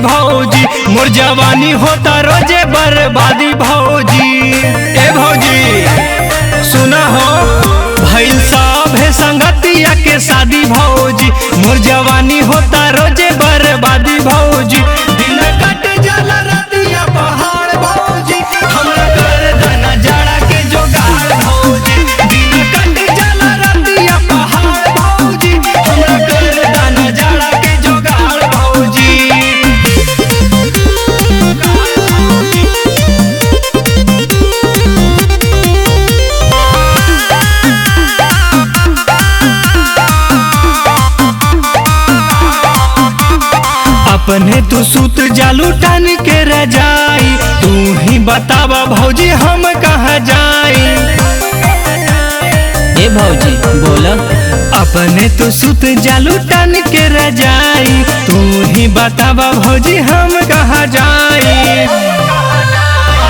भौजी, मोर जवानी होता रोजे बर्बादी भौजी। ए भौजी सुना हो, भइल सब है संगतिया के शादी भौजी, मोर जवानी होता रोजे बर्बादी भौजी। दिन कट जाला रतिया पहाड़ भौजी, हमरा कर दाना जाड़ा के जोगाड़ भौजी। दिन कट जाला रतिया पहाड़ भौजी, हमरा कर दाना जाड़ा के जोगाड़ भौजी। अपने तू सूत जालू टन के रजाई, तू ही बतावा भौजी हम कहाँ जाई। ए भौजी बोल। अपने तू सूत जालू टन के रजाई, तू ही बतावा भौजी हम कहाँ जाई।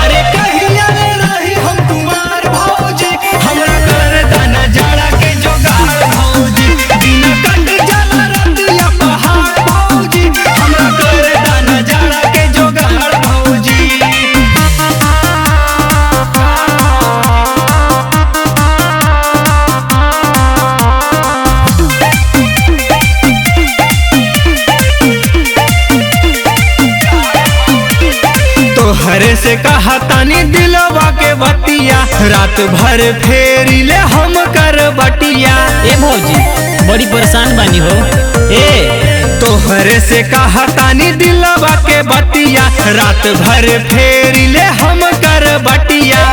अरे कहिया रे रही हम तुम्हार भौजी, हमरा कर दाना जाड़ा के जोगाड़ भौजी। दिन कट जाला रतिया पहाड़ भौजी, हमरा कर दाना जाड़ा के जोगाड़ भौजी। तोहरे से कहा तानी दिलवा के बतिया, रात भर फेरी ले हम कर बटिया। ए भौजी बड़ी परेशान बानी हो। ए तोहरे से कहा तानी दिलवा के बतिया, रात भर फेरी ले हम कर बटिया।